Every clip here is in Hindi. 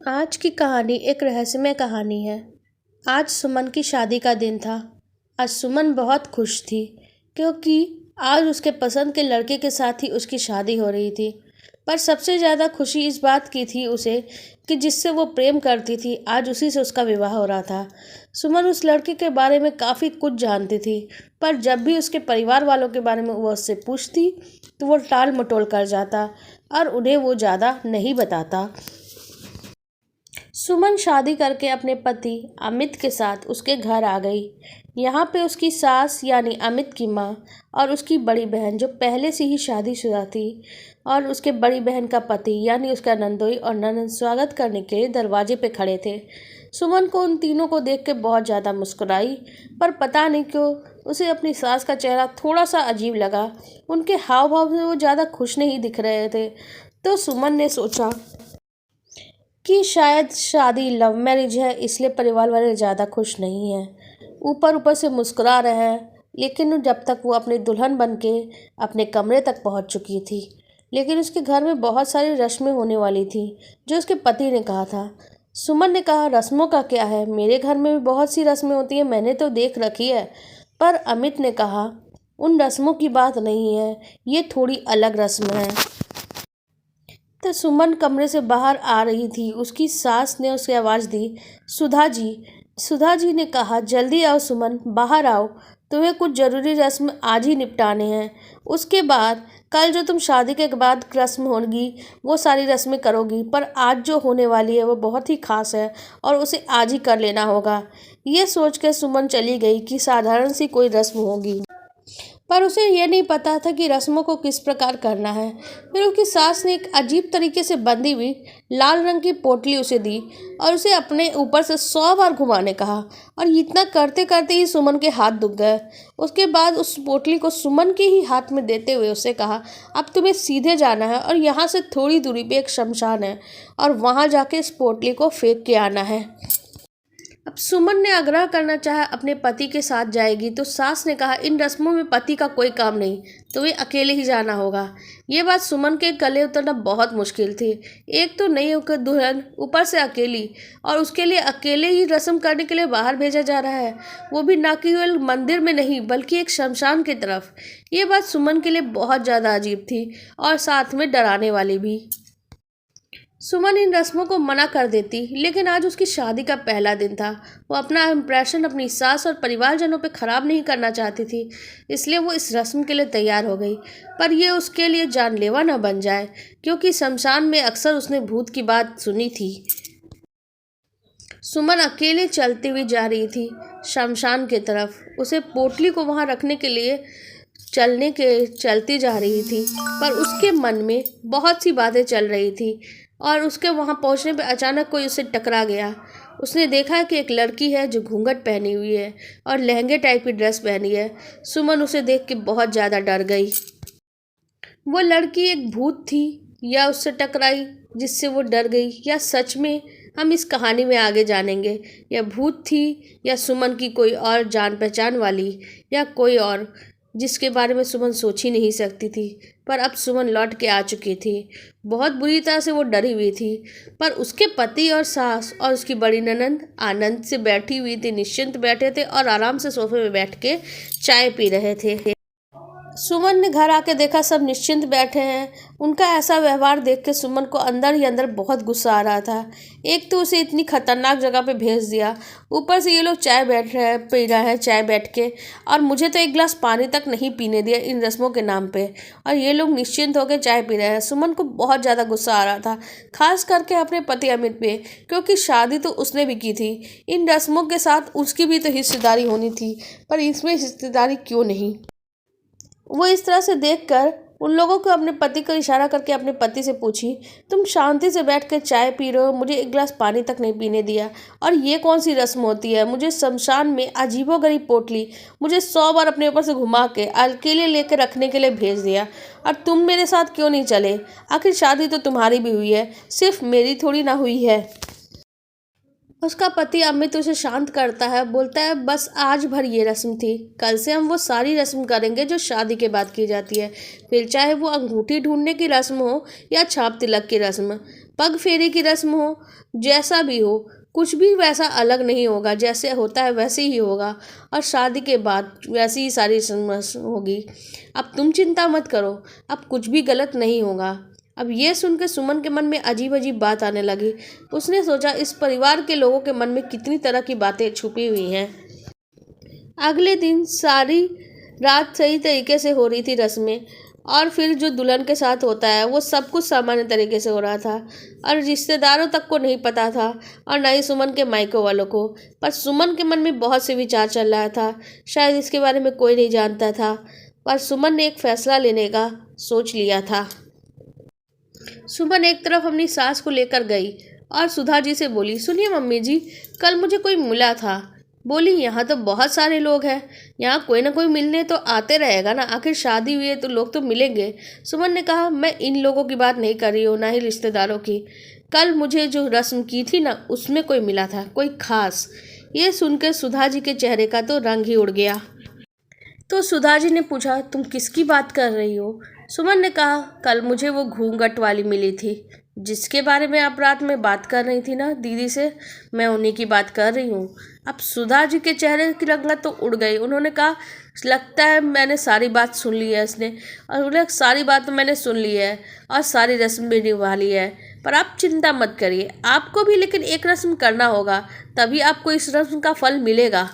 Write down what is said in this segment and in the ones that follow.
आज की कहानी एक रहस्यमय कहानी है। आज सुमन की शादी का दिन था। आज सुमन बहुत खुश थी क्योंकि आज उसके पसंद के लड़के के साथ ही उसकी शादी हो रही थी। पर सबसे ज़्यादा खुशी इस बात की थी उसे कि जिससे वो प्रेम करती थी आज उसी से उसका विवाह हो रहा था। सुमन उस लड़के के बारे में काफ़ी कुछ जानती थी, पर जब भी उसके परिवार वालों के बारे में वो उससे पूछती तो वो टाल मटोल कर जाता और उन्हें वो ज़्यादा नहीं बताता। सुमन शादी करके अपने पति अमित के साथ उसके घर आ गई। यहाँ पे उसकी सास यानी अमित की माँ और उसकी बड़ी बहन जो पहले से ही शादीशुदा थी और उसके बड़ी बहन का पति यानी उसका नंदोई और ननद स्वागत करने के लिए दरवाजे पे खड़े थे। सुमन को उन तीनों को देख के बहुत ज़्यादा मुस्कुराई, पर पता नहीं क्यों उसे अपनी सास का चेहरा थोड़ा सा अजीब लगा। उनके हाव भाव से वो ज़्यादा खुश नहीं दिख रहे थे। तो सुमन ने सोचा कि शायद शादी लव मैरिज है, इसलिए परिवार वाले ज़्यादा खुश नहीं हैं। ऊपर ऊपर से मुस्कुरा रहे हैं, लेकिन जब तक वो अपनी दुल्हन बन के अपने कमरे तक पहुंच चुकी थी, लेकिन उसके घर में बहुत सारी रस्में होने वाली थी जो उसके पति ने कहा था। सुमन ने कहा, रस्मों का क्या है, मेरे घर में भी बहुत सी रस्में होती हैं, मैंने तो देख रखी है। पर अमित ने कहा, उन रस्मों की बात नहीं है, ये थोड़ी अलग रस्म है। तो सुमन कमरे से बाहर आ रही थी, उसकी सास ने उसे आवाज़ दी, सुधा जी। सुधा जी ने कहा, जल्दी आओ सुमन, बाहर आओ, तुम्हें कुछ ज़रूरी रस्म आज ही निपटाने हैं। उसके बाद कल जो तुम शादी के बाद रस्म होगी वो सारी रस्में करोगी, पर आज जो होने वाली है वो बहुत ही खास है और उसे आज ही कर लेना होगा। ये सोच कर सुमन चली गई कि साधारण सी कोई रस्म होगी, पर उसे यह नहीं पता था कि रस्मों को किस प्रकार करना है। फिर उसकी सास ने एक अजीब तरीके से बंधी हुई लाल रंग की पोटली उसे दी और उसे अपने ऊपर से 100 बार घुमाने कहा, और इतना करते करते ही सुमन के हाथ दुख गए। उसके बाद उस पोटली को सुमन के ही हाथ में देते हुए उसे कहा, अब तुम्हें सीधे जाना है और यहाँ से थोड़ी दूरी पे एक शमशान है और वहाँ जाके इस पोटली को फेंक के आना है। अब सुमन ने आग्रह करना चाहा अपने पति के साथ जाएगी, तो सास ने कहा, इन रस्मों में पति का कोई काम नहीं, तुम्हें अकेले ही जाना होगा। ये बात सुमन के गले उतरना बहुत मुश्किल थी। एक तो नई होकर दुल्हन, ऊपर से अकेली, और उसके लिए अकेले ही रस्म करने के लिए बाहर भेजा जा रहा है, वो भी ना केवल मंदिर में नहीं बल्कि एक शमशान की तरफ। ये बात सुमन के लिए बहुत ज़्यादा अजीब थी और साथ में डराने वाली भी। सुमन इन रस्मों को मना कर देती, लेकिन आज उसकी शादी का पहला दिन था। वो अपना इम्प्रेशन अपनी सास और परिवारजनों पे ख़राब नहीं करना चाहती थी, इसलिए वो इस रस्म के लिए तैयार हो गई। पर यह उसके लिए जानलेवा न बन जाए, क्योंकि शमशान में अक्सर उसने भूत की बात सुनी थी। सुमन अकेले चलती हुई जा रही थी शमशान की तरफ। उसे पोटली को वहाँ रखने के लिए चलती जा रही थी, पर उसके मन में बहुत सी बातें चल रही थी। और उसके वहाँ पहुँचने पर अचानक कोई उससे टकरा गया। उसने देखा कि एक लड़की है जो घूंघट पहनी हुई है और लहंगे टाइप की ड्रेस पहनी है। सुमन उसे देख के बहुत ज़्यादा डर गई। वो लड़की एक भूत थी या उससे टकराई जिससे वो डर गई, या सच में, हम इस कहानी में आगे जानेंगे। या भूत थी या सुमन की कोई और जान पहचान वाली, या कोई और जिसके बारे में सुमन सोच ही नहीं सकती थी। पर अब सुमन लौट के आ चुकी थी। बहुत बुरी तरह से वो डरी हुई थी, पर उसके पति और सास और उसकी बड़ी ननद आनंद से बैठी हुई थी, निश्चिंत बैठे थे और आराम से सोफे में बैठ के चाय पी रहे थे। सुमन ने घर आके देखा सब निश्चिंत बैठे हैं। उनका ऐसा व्यवहार देख के सुमन को अंदर ही अंदर बहुत गुस्सा आ रहा था। एक तो उसे इतनी खतरनाक जगह पे भेज दिया, ऊपर से ये लोग पी रहे हैं चाय बैठ के, और मुझे तो एक गिलास पानी तक नहीं पीने दिया इन रस्मों के नाम पे, और ये लोग निश्चिंत होकर चाय पी रहे हैं। सुमन को बहुत ज़्यादा गुस्सा आ रहा था, खास करके अपने पति अमित पे, क्योंकि शादी तो उसने भी की थी। इन रस्मों के साथ उसकी भी तो हिस्सेदारी होनी थी, पर इसमें हिस्सेदारी क्यों नहीं। वो इस तरह से देखकर उन लोगों को अपने पति का इशारा करके अपने पति से पूछी, तुम शांति से बैठ कर चाय पी रहे हो, मुझे एक गिलास पानी तक नहीं पीने दिया, और ये कौन सी रस्म होती है। मुझे शमशान में अजीबोगरीब पोटली मुझे 100 बार अपने ऊपर से घुमा के अकेले लेकर रखने के लिए भेज दिया, और तुम मेरे साथ क्यों नहीं चले। आखिर शादी तो तुम्हारी भी हुई है, सिर्फ मेरी थोड़ी ना हुई है। उसका पति अमित उसे शांत करता है, बोलता है, बस आज भर ये रस्म थी, कल से हम वो सारी रस्म करेंगे जो शादी के बाद की जाती है, फिर चाहे वो अंगूठी ढूंढने की रस्म हो या छाप तिलक की रस्म। पग फेरे की रस्म हो, जैसा भी हो, कुछ भी वैसा अलग नहीं होगा, जैसे होता है वैसे ही होगा। और शादी के बाद वैसी ही सारी रस्म होगी। अब तुम चिंता मत करो, अब कुछ भी गलत नहीं होगा। अब ये सुन के सुमन के मन में अजीब अजीब बात आने लगी। उसने सोचा इस परिवार के लोगों के मन में कितनी तरह की बातें छुपी हुई हैं। अगले दिन सारी रात सही तरीके से हो रही थी रस्में, और फिर जो दुल्हन के साथ होता है वो सब कुछ सामान्य तरीके से हो रहा था। और रिश्तेदारों तक को नहीं पता था, और ना ही सुमन के मायके वालों को। पर सुमन के मन में बहुत से विचार चल रहा था, शायद इसके बारे में कोई नहीं जानता था। पर सुमन ने एक फैसला लेने का सोच लिया था। सुमन एक तरफ अपनी सास को लेकर गई और सुधा जी से बोली, सुनिए मम्मी जी, कल मुझे कोई मिला था। बोली, यहाँ तो बहुत सारे लोग हैं, यहाँ कोई ना कोई मिलने तो आते रहेगा ना, आखिर शादी हुई है तो लोग तो मिलेंगे। सुमन ने कहा, मैं इन लोगों की बात नहीं कर रही हूँ, ना ही रिश्तेदारों की। कल मुझे जो रस्म की थी ना, उसमें कोई मिला था, कोई खास। ये सुनकर सुधा जी के चेहरे का तो रंग ही उड़ गया। तो सुधा जी ने पूछा, तुम किसकी बात कर रही हो? सुमन ने कहा, कल मुझे वो घूंघट वाली मिली थी, जिसके बारे में आप रात में बात कर रही थी ना दीदी से, मैं उन्हीं की बात कर रही हूँ। अब सुधा जी के चेहरे की रंगत तो उड़ गई। उन्होंने कहा, लगता है मैंने सारी बात सुन ली है इसने, और बोले, सारी बात तो मैंने सुन ली है और सारी रस्म भी निभा ली है। पर आप चिंता मत करिए, आपको भी लेकिन एक रस्म करना होगा, तभी आपको इस रस्म का फल मिलेगा।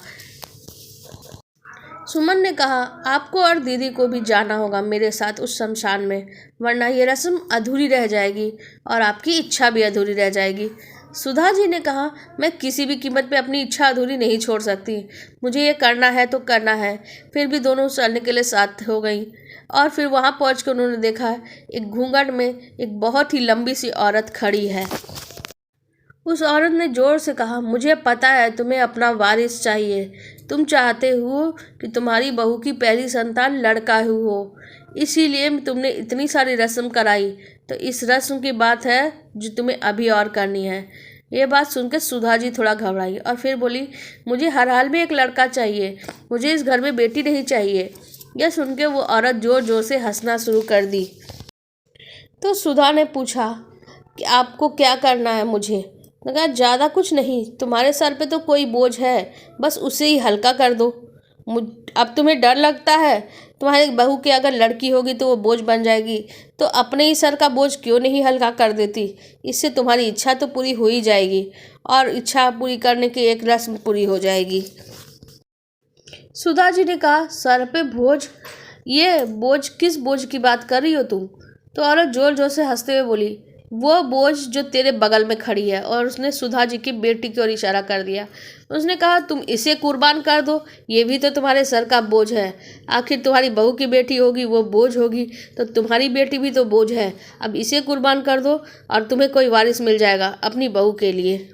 सुमन ने कहा, आपको और दीदी को भी जाना होगा मेरे साथ उस शमशान में, वरना ये रस्म अधूरी रह जाएगी और आपकी इच्छा भी अधूरी रह जाएगी। सुधा जी ने कहा, मैं किसी भी कीमत पे अपनी इच्छा अधूरी नहीं छोड़ सकती, मुझे ये करना है तो करना है। फिर भी दोनों चलने के लिए साथ हो गई। और फिर वहाँ पहुँच कर उन्होंने देखा एक घूंघट में एक बहुत ही लंबी सी औरत खड़ी है। उस औरत ने जोर से कहा, मुझे पता है तुम्हें अपना वारिस चाहिए, तुम चाहते हो कि तुम्हारी बहू की पहली संतान लड़का ही हो, इसीलिए तुमने इतनी सारी रस्म कराई। तो इस रस्म की बात है जो तुम्हें अभी और करनी है। ये बात सुनकर सुधा जी थोड़ा घबराई और फिर बोली, मुझे हर हाल में एक लड़का चाहिए, मुझे इस घर में बेटी नहीं चाहिए। यह सुनकर वो औरत जोर जोर से हंसना शुरू कर दी। तो सुधा ने पूछा कि आपको क्या करना है मुझे? मैं कहा, ज़्यादा कुछ नहीं, तुम्हारे सर पे तो कोई बोझ है, बस उसे ही हल्का कर दो। अब तुम्हें डर लगता है तुम्हारी बहू की अगर लड़की होगी तो वो बोझ बन जाएगी, तो अपने ही सर का बोझ क्यों नहीं हल्का कर देती? इससे तुम्हारी इच्छा तो पूरी हो ही जाएगी, और इच्छा पूरी करने की एक रस्म पूरी हो जाएगी। सुधा जी ने कहा, सर पे बोझ? ये बोझ, किस बोझ की बात कर रही हो तुम? तो औरत जोर जोर से हंसते हुए बोली, वो बोझ जो तेरे बगल में खड़ी है। और उसने सुधा जी की बेटी की ओर इशारा कर दिया। उसने कहा, तुम इसे कुर्बान कर दो, ये भी तो तुम्हारे सर का बोझ है। आखिर तुम्हारी बहू की बेटी होगी वो बोझ होगी, तो तुम्हारी बेटी भी तो बोझ है। अब इसे कुर्बान कर दो और तुम्हें कोई वारिस मिल जाएगा अपनी बहू के लिए।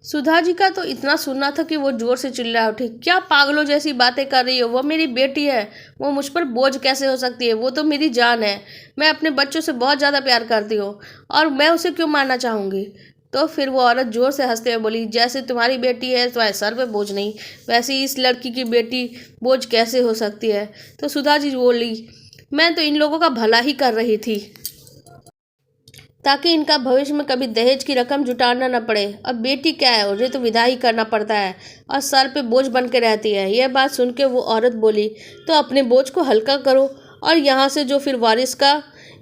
सुधा जी का तो इतना सुनना था कि वो जोर से चिल्ला उठी, क्या पागलों जैसी बातें कर रही हो? वो मेरी बेटी है, वो मुझ पर बोझ कैसे हो सकती है? वो तो मेरी जान है, मैं अपने बच्चों से बहुत ज़्यादा प्यार करती हूँ, और मैं उसे क्यों मारना चाहूँगी? तो फिर वो औरत जोर से हंसते हुए बोली, जैसे तुम्हारी बेटी है तुम्हारे सर पे बोझ नहीं, वैसे ही इस लड़की की बेटी बोझ कैसे हो सकती है? तो सुधा जी बोली, मैं तो इन लोगों का भला ही कर रही थी, ताकि इनका भविष्य में कभी दहेज की रकम जुटाना न पड़े। और बेटी क्या है, उसे तो विदा ही करना पड़ता है और सर पे बोझ बन के रहती है। यह बात सुन के वो औरत बोली, तो अपने बोझ को हल्का करो और यहाँ से जो फिर वारिस का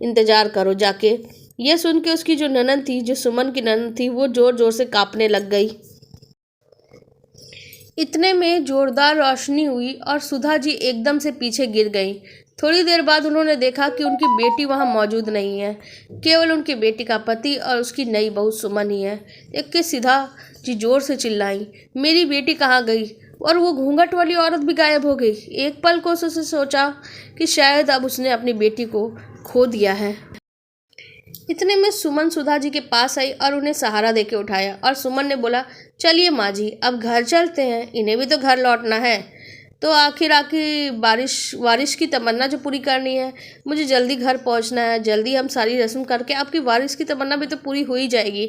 इंतज़ार करो जाके। यह सुन के उसकी जो ननद थी, जो सुमन की ननद थी, वो ज़ोर ज़ोर से काँपने लग गई। इतने में जोरदार रोशनी हुई और सुधा जी एकदम से पीछे गिर गई। थोड़ी देर बाद उन्होंने देखा कि उनकी बेटी वहां मौजूद नहीं है, केवल उनकी बेटी का पति और उसकी नई बहू सुमन ही है। देख के सीधा जी जोर से चिल्लाई, मेरी बेटी कहाँ गई? और वो घूंघट वाली औरत भी गायब हो गई। एक पल को उसने सोचा कि शायद अब उसने अपनी बेटी को खो दिया है। इतने में सुमन सुधा जी के पास आई और उन्हें सहारा देके उठाया, और सुमन ने बोला, चलिए माँ जी, अब घर चलते हैं, इन्हें भी तो घर लौटना है। तो आखिर वारिस की तमन्ना जो पूरी करनी है, मुझे जल्दी घर पहुंचना है, जल्दी हम सारी रस्म करके आपकी वारिस की तमन्ना भी तो पूरी हो ही जाएगी।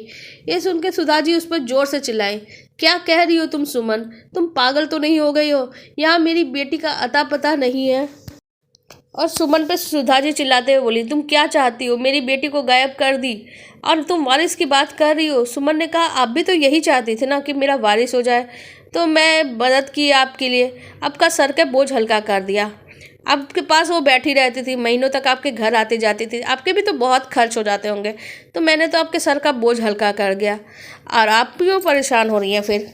ये सुन के सुधा जी उस पर जोर से चिल्लाई, क्या कह रही हो तुम सुमन? तुम पागल तो नहीं हो गई हो? यहाँ मेरी बेटी का अता पता नहीं है। और सुमन पे सुधा जी चिल्लाते हुए बोली, तुम क्या चाहती हो? मेरी बेटी को गायब कर दी और तुम वारिस की बात कर रही हो। सुमन ने कहा, आप भी तो यही चाहती थी ना कि मेरा वारिस हो जाए, तो मैं मदद की आपके लिए, आपका सर का बोझ हल्का कर दिया। आपके पास वो बैठी रहती थी, महीनों तक आपके घर आती जाती थी, आपके भी तो बहुत खर्च हो जाते होंगे, तो मैंने तो आपके सर का बोझ हल्का कर गया, और आप क्यों परेशान हो रही हैं फिर?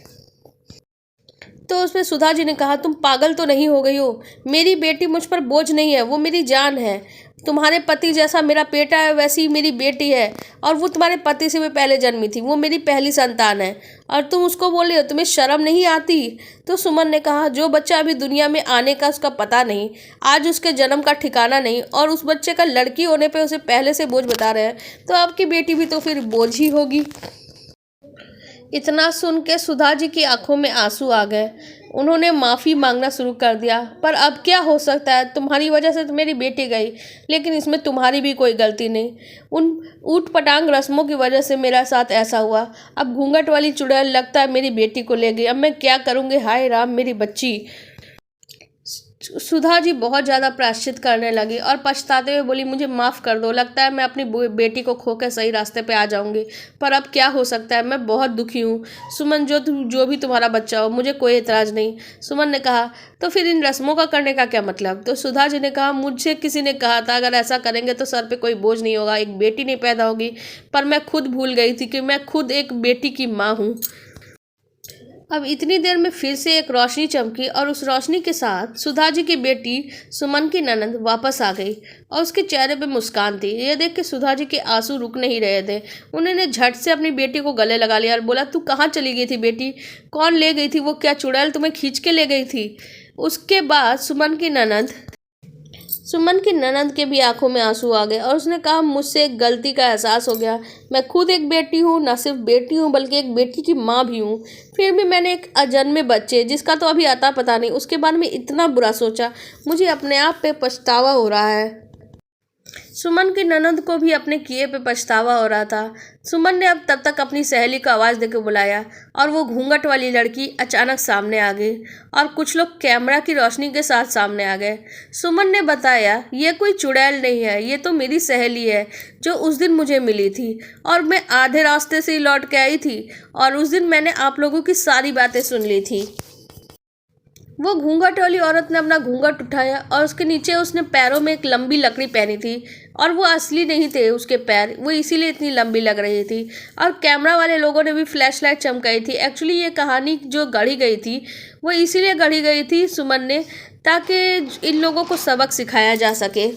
तो उसमें सुधा जी ने कहा, तुम पागल तो नहीं हो गई हो? मेरी बेटी मुझ पर बोझ नहीं है, वो मेरी जान है। तुम्हारे पति जैसा मेरा बेटा है, वैसी मेरी बेटी है, और वो तुम्हारे पति से भी पहले जन्मी थी, वो मेरी पहली संतान है, और तुम उसको बोले हो, तुम्हें शर्म नहीं आती? तो सुमन ने कहा, जो बच्चा अभी दुनिया में आने का उसका पता नहीं, आज उसके जन्म का ठिकाना नहीं, और उस बच्चे का लड़की होने पे उसे पहले से बोझ बता रहे हैं, तो आपकी बेटी भी तो फिर बोझ ही होगी। इतना सुन के सुधा जी की आंखों में आंसू आ गए। उन्होंने माफ़ी मांगना शुरू कर दिया, पर अब क्या हो सकता है, तुम्हारी वजह से तो मेरी बेटी गई, लेकिन इसमें तुम्हारी भी कोई गलती नहीं। उन ऊट पटांग रस्मों की वजह से मेरा साथ ऐसा हुआ। अब घूंघट वाली चुड़ैल लगता है मेरी बेटी को ले गई, अब मैं क्या करूँगी? हाय राम, मेरी बच्ची। सुधा जी बहुत ज़्यादा प्रायश्चित करने लगी और पछताते हुए बोली, मुझे माफ़ कर दो, लगता है मैं अपनी बेटी को खो के सही रास्ते पे आ जाऊंगी, पर अब क्या हो सकता है, मैं बहुत दुखी हूँ। सुमन, जो भी तुम्हारा बच्चा हो, मुझे कोई एतराज़ नहीं। सुमन ने कहा, तो फिर इन रस्मों का करने का क्या मतलब? तो सुधा जी ने कहा, मुझे किसी ने कहा था अगर ऐसा करेंगे तो सर पे कोई बोझ नहीं होगा, एक बेटी नहीं पैदा होगी, पर मैं खुद भूल गई थी कि मैं खुद एक बेटी की माँ हूँ। अब इतनी देर में फिर से एक रोशनी चमकी और उस रोशनी के साथ सुधा जी की बेटी सुमन की ननद वापस आ गई और उसके चेहरे पे मुस्कान थी। ये देख के सुधा जी के आंसू रुक नहीं रहे थे। उन्होंने झट से अपनी बेटी को गले लगा लिया और बोला, तू कहाँ चली गई थी बेटी? कौन ले गई थी? वो क्या चुड़ैल तुम्हें खींच के ले गई थी? उसके बाद सुमन की ननद के भी आंखों में आंसू आ गए और उसने कहा, मुझसे एक गलती का एहसास हो गया। मैं खुद एक बेटी हूँ, न सिर्फ बेटी हूँ बल्कि एक बेटी की माँ भी हूँ। फिर भी मैंने एक अजन्मे बच्चे, जिसका तो अभी अता पता नहीं, उसके बारे में इतना बुरा सोचा। मुझे अपने आप पे पछतावा हो रहा है। सुमन की ननद को भी अपने किए पे पछतावा हो रहा था। सुमन ने अब तब तक अपनी सहेली को आवाज़ देकर बुलाया और वो घूंघट वाली लड़की अचानक सामने आ गई और कुछ लोग कैमरा की रोशनी के साथ सामने आ गए। सुमन ने बताया, ये कोई चुड़ैल नहीं है, ये तो मेरी सहेली है जो उस दिन मुझे मिली थी और मैं आधे रास्ते से ही लौट के आई थी और उस दिन मैंने आप लोगों की सारी बातें सुन ली थी। वो घूंघट वाली औरत ने अपना घूंघट उठाया और उसके नीचे उसने पैरों में एक लंबी लकड़ी पहनी थी और वो असली नहीं थे उसके पैर, वो इसीलिए इतनी लंबी लग रही थी। और कैमरा वाले लोगों ने भी फ्लैश लाइट चमकाई थी। एक्चुअली ये कहानी जो गढ़ी गई थी वो इसीलिए गढ़ी गई थी सुमन ने, ताकि इन लोगों को सबक सिखाया जा सके।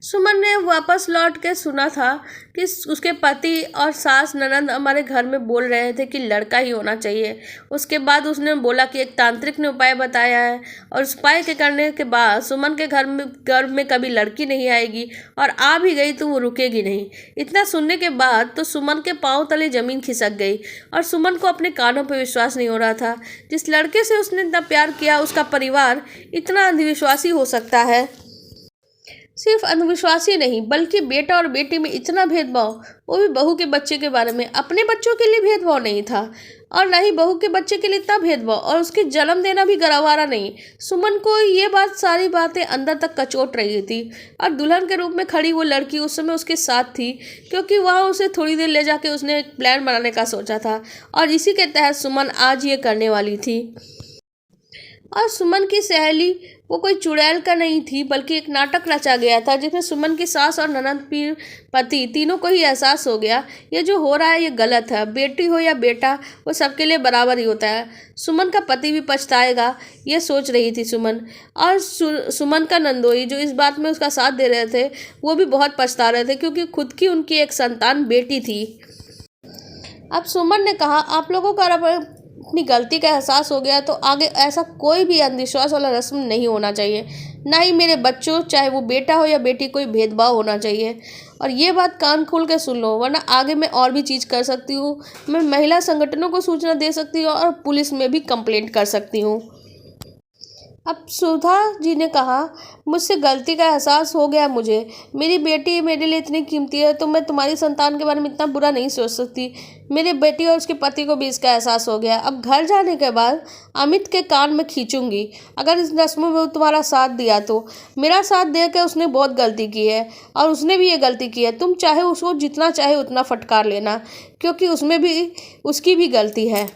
सुमन ने वापस लौट के सुना था कि उसके पति और सास ननद हमारे घर में बोल रहे थे कि लड़का ही होना चाहिए। उसके बाद उसने बोला कि एक तांत्रिक ने उपाय बताया है और उस उपाय के करने के बाद सुमन के घर में कभी लड़की नहीं आएगी और आ भी गई तो वो रुकेगी नहीं। इतना सुनने के बाद तो सुमन के पाँव तले ज़मीन खिसक गई और सुमन को अपने कानों पर विश्वास नहीं हो रहा था। जिस लड़के से उसने इतना प्यार किया, उसका परिवार इतना अंधविश्वासी हो सकता है। सिर्फ अंधविश्वासी नहीं बल्कि बेटा और बेटी में इतना भेदभाव, वो भी बहू के बच्चे के बारे में। अपने बच्चों के लिए भेदभाव नहीं था और ना ही बहू के बच्चे के लिए इतना भेदभाव, और उसके जन्म देना भी गवारा नहीं। सुमन को ये सारी बातें अंदर तक कचोट रही थी और दुल्हन के रूप में खड़ी वो लड़की उस समय उसके साथ थी, क्योंकि वहाँ उसे थोड़ी देर ले जाके उसने एक प्लान बनाने का सोचा था और इसी के तहत सुमन आज ये करने वाली थी। और सुमन की सहेली वो कोई चुड़ैल का नहीं थी बल्कि एक नाटक रचा गया था जिसमें सुमन की सास और ननद पति तीनों को ही एहसास हो गया ये जो हो रहा है ये गलत है। बेटी हो या बेटा, वो सबके लिए बराबर ही होता है। सुमन का पति भी पछताएगा, ये सोच रही थी सुमन। और सुमन का नंदोई जो इस बात में उसका साथ दे रहे थे वो भी बहुत पछता रहे थे, क्योंकि खुद की उनकी एक संतान बेटी थी। अब सुमन ने कहा, आप लोगों का अपनी गलती का एहसास हो गया तो आगे ऐसा कोई भी अंधविश्वास वाला रस्म नहीं होना चाहिए, ना ही मेरे बच्चों, चाहे वो बेटा हो या बेटी, कोई भेदभाव होना चाहिए। और ये बात कान खोल के सुन लो, वरना आगे मैं और भी चीज़ कर सकती हूँ। मैं महिला संगठनों को सूचना दे सकती हूँ और पुलिस में भी कंप्लेंट कर सकती हूँ। अब सुधा जी ने कहा, मुझसे गलती का एहसास हो गया मुझे। मेरी बेटी मेरे लिए इतनी कीमती है तो मैं तुम्हारी संतान के बारे में इतना बुरा नहीं सोच सकती। मेरे बेटी और उसके पति को भी इसका एहसास हो गया। अब घर जाने के बाद अमित के कान में खींचूंगी, अगर इस रस्म में तुम्हारा साथ दिया तो। मेरा साथ दे के उसने बहुत गलती की है और उसने भी ये गलती की है। तुम चाहे उसको जितना चाहे उतना फटकार लेना, क्योंकि उसमें भी उसकी भी गलती है।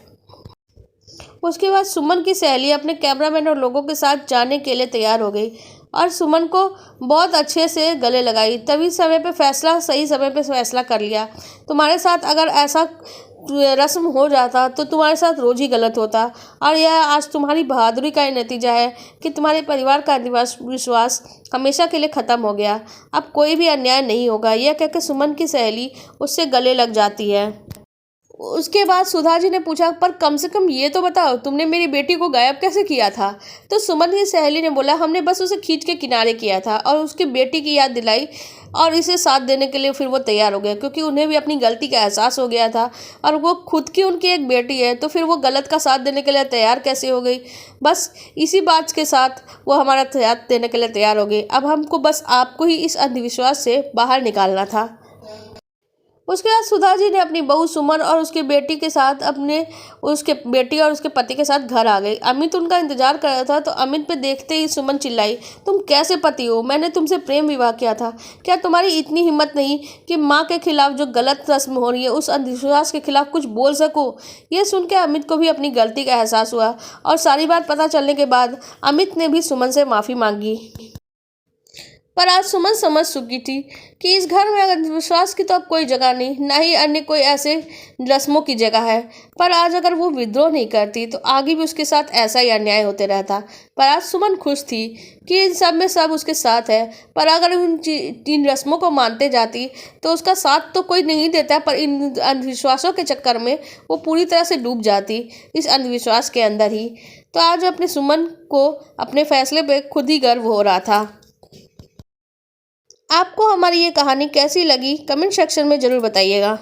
उसके बाद सुमन की सहेली अपने कैमरामैन और लोगों के साथ जाने के लिए तैयार हो गई और सुमन को बहुत अच्छे से गले लगाई। तभी सही समय पे फैसला कर लिया। तुम्हारे साथ अगर ऐसा रस्म हो जाता तो तुम्हारे साथ रोज ही गलत होता, और यह आज तुम्हारी बहादुरी का ही नतीजा है कि तुम्हारे परिवार का विश्वास हमेशा के लिए ख़त्म हो गया। अब कोई भी अन्याय नहीं होगा। यह कहकर सुमन की सहेली उससे गले लग जाती है। उसके बाद सुधा जी ने पूछा, पर कम से कम ये तो बताओ तुमने मेरी बेटी को गायब कैसे किया था? तो सुमन की सहेली ने बोला, हमने बस उसे खींच के किनारे किया था और उसकी बेटी की याद दिलाई और इसे साथ देने के लिए फिर वो तैयार हो गया, क्योंकि उन्हें भी अपनी गलती का एहसास हो गया था और वो खुद की उनकी एक बेटी है, तो फिर वो गलत का साथ देने के लिए तैयार कैसे हो गई? बस इसी बात के साथ वो हमारा साथ देने के लिए तैयार हो गई। अब हमको बस आपको ही इस अंधविश्वास से बाहर निकालना था। उसके बाद सुधा जी ने अपनी बहू सुमन और उसकी बेटी के साथ उसके बेटी और उसके पति के साथ घर आ गई। अमित उनका इंतजार कर रहा था, तो अमित पे देखते ही सुमन चिल्लाई, तुम कैसे पति हो? मैंने तुमसे प्रेम विवाह किया था। क्या तुम्हारी इतनी हिम्मत नहीं कि माँ के खिलाफ जो गलत रस्म हो रही है उस अंधविश्वास के खिलाफ कुछ बोल सको? यह सुन के अमित को भी अपनी गलती का एहसास हुआ और सारी बात पता चलने के बाद अमित ने भी सुमन से माफ़ी मांगी। पर आज सुमन समझ चुकी थी कि इस घर में अंधविश्वास की तो अब कोई जगह नहीं, ना ही अन्य कोई ऐसे रस्मों की जगह है। पर आज अगर वो विद्रोह नहीं करती तो आगे भी उसके साथ ऐसा ही अन्याय होते रहता। पर आज सुमन खुश थी कि इन सब में सब उसके साथ है। पर अगर इन रस्मों को मानते जाती तो उसका साथ तो कोई नहीं देता, पर इन अंधविश्वासों के चक्कर में वो पूरी तरह से डूब जाती इस अंधविश्वास के अंदर ही। तो आज अपने सुमन को अपने फैसले पे खुद ही गर्व हो रहा था। आपको हमारी ये कहानी कैसी लगी कमेंट सेक्शन में ज़रूर बताइएगा।